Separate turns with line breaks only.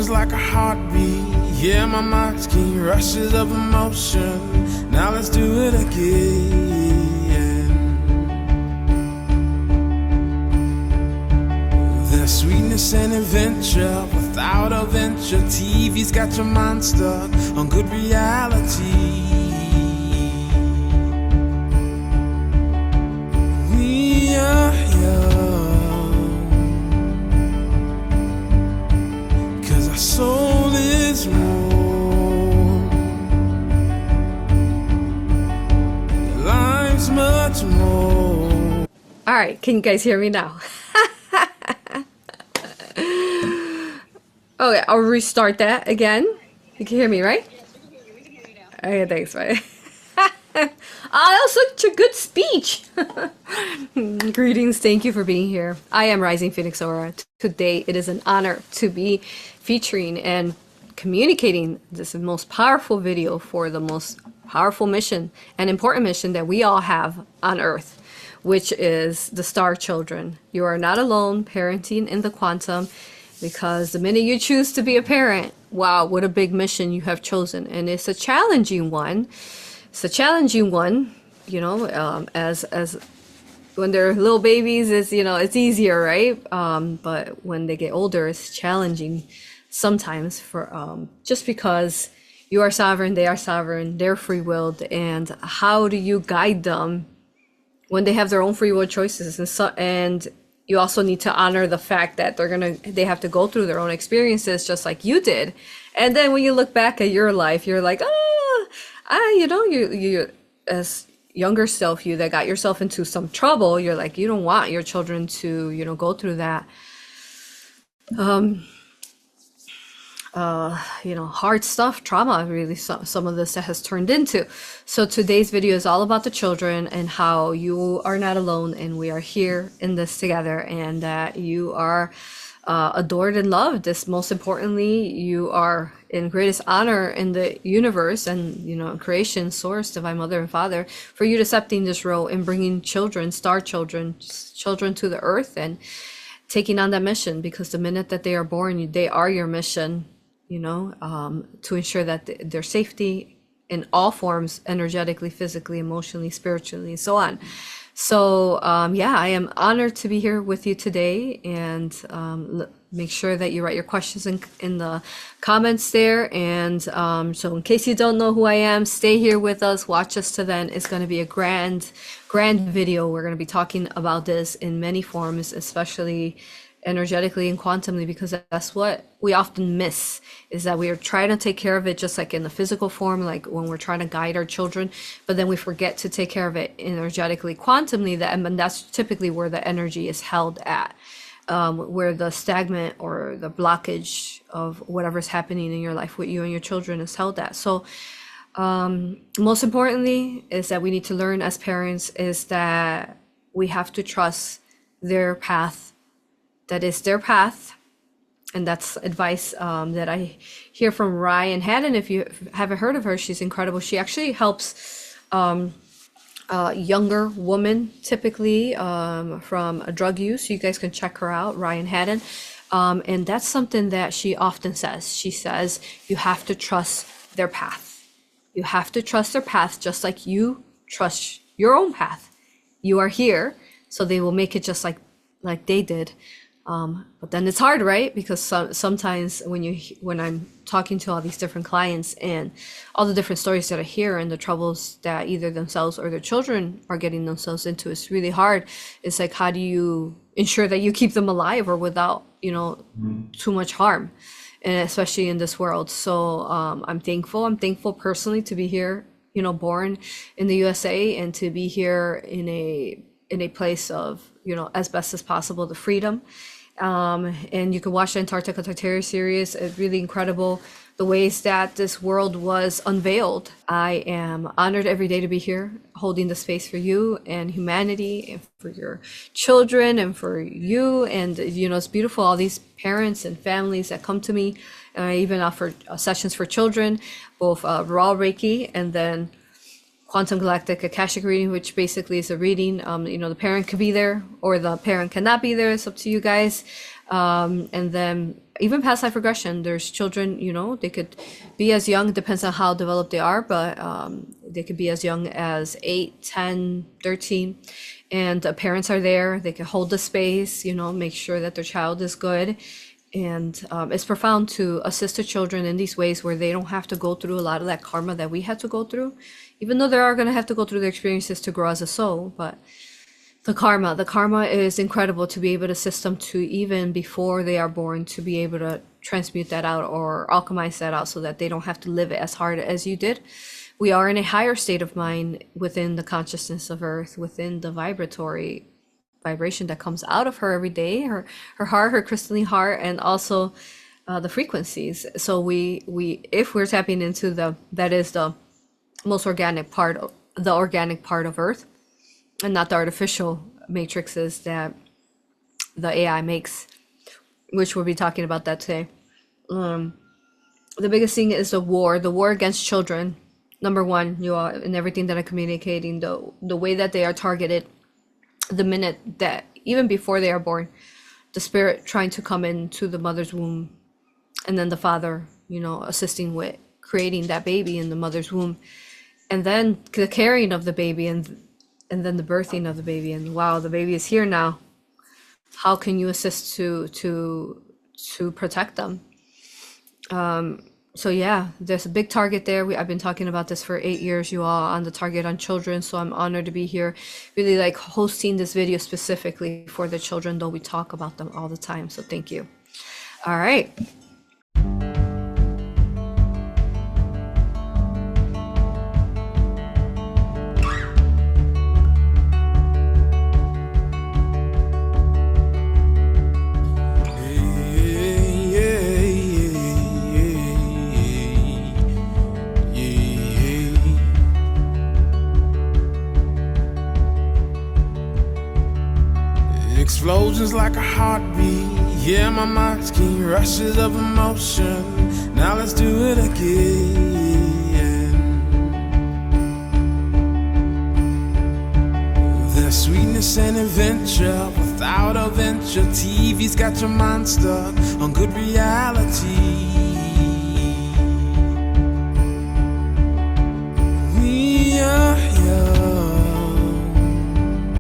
is like a heartbeat. Yeah, my mind's keen, rushes of emotion. Now let's do it again. There's sweetness and adventure without a venture. TV's got your mind stuck on good reality. We are young, 'cause our soul is warm. Life's much more.
All right, can you guys hear me now? Okay, I'll restart that again. You can hear me, right? Okay, thanks, bye. Oh, that was such a good speech. Greetings, thank you for being here. I am Rising Phoenix Aura. Today, it is an honor to be featuring and communicating this most powerful video for the most powerful mission and important mission that we all have on Earth, which is the Star Children. You are not alone parenting in the quantum, because the minute you choose to be a parent, wow, what a big mission you have chosen. And it's a challenging one. It's a challenging one, you know, as when they're little babies, it's, you know, it's easier, right? But when they get older, it's challenging sometimes for just because you are sovereign, they are sovereign, they're free-willed, and how do you guide them when they have their own free will choices? And you also need to honor the fact that they have to go through their own experiences just like you did. And then when you look back at your life, you're like, you know, you as younger self, you that got yourself into some trouble, you're like, you don't want your children to, you know, go through that, you know, hard stuff, trauma, really, some of this that has turned into. So today's video is all about the children and how you are not alone, and we are here in this together, and that you are adored and loved. This, most importantly, you are in greatest honor in the universe and, you know, creation, source, divine mother and father, for you accepting this role and bringing children, star children to the earth and taking on that mission, because the minute that they are born, they are your mission, you know, to ensure that their safety in all forms, energetically, physically, emotionally, spiritually, and so on. So yeah, I am honored to be here with you today, and make sure that you write your questions in the comments there. And so in case you don't know who I am, stay here with us, watch us to then. It's going to be a grand video. We're going to be talking about this in many forms, especially energetically and quantumly, because that's what we often miss, is that we are trying to take care of it just like in the physical form, like when we're trying to guide our children, but then we forget to take care of it energetically, quantumly, and that's typically where the energy is held at, where the stagnant or the blockage of whatever's happening in your life with you and your children is held at. So most importantly is that we need to learn as parents is that we have to trust their path. That is their path, and that's advice that I hear from Ryan Haddon. If you haven't heard of her, she's incredible. She actually helps younger women, typically from drug use. You guys can check her out, Ryan Haddon. And that's something that she often says. She says, you have to trust their path. You have to trust their path just like you trust your own path. You are here, so they will make it just like they did. But then it's hard, right? Because sometimes when I'm talking to all these different clients and all the different stories that I hear and the troubles that either themselves or their children are getting themselves into, it's really hard. It's like, how do you ensure that you keep them alive or without, you know, too much harm, and especially in this world. So I'm thankful personally to be here, you know, born in the USA, and to be here in a place of, you know, as best as possible, the freedom. And you can watch the Antarctica Tartaria series. It's really incredible the ways that this world was unveiled. I am honored every day to be here holding the space for you and humanity and for your children and for you. And, you know, it's beautiful, all these parents and families that come to me. And I even offer sessions for children, both raw Reiki and then Quantum Galactic Akashic reading, which basically is a reading. You know, the parent could be there or the parent cannot be there. It's up to you guys. And then even past life regression. There's children, you know, they could be as young, depends on how developed they are, but they could be as young as 8, 10, 13, and parents are there. They can hold the space, you know, make sure that their child is good. And it's profound to assist the children in these ways where they don't have to go through a lot of that karma that we had to go through, even though they are going to have to go through the experiences to grow as a soul. But the karma is incredible to be able to assist them to, even before they are born, to be able to transmute that out or alchemize that out so that they don't have to live it as hard as you did. We are in a higher state of mind within the consciousness of Earth, within the vibratory vibration that comes out of her every day, her heart, her crystalline heart, and also the frequencies. So we if we're tapping into that is the most organic part of Earth, and not the artificial matrices that the AI makes, which we'll be talking about that today. The biggest thing is the war against children. Number one, you all, in everything that I'm communicating, the way that they are targeted, the minute that, even before they are born, the spirit trying to come into the mother's womb, and then the father, you know, assisting with creating that baby in the mother's womb, and then the carrying of the baby, and then the birthing of the baby, and wow, the baby is here now. How can you assist to protect them? So yeah, there's a big target there. I've been talking about this for 8 years, you all, on the target on children. So I'm honored to be here, really like hosting this video specifically for the children, though we talk about them all the time. So thank you. All right.
Explosions like a heartbeat. Yeah, my mind's getting rushes of emotion. Now let's do it again. There's sweetness and adventure without a venture. TV's got your mind stuck on good reality.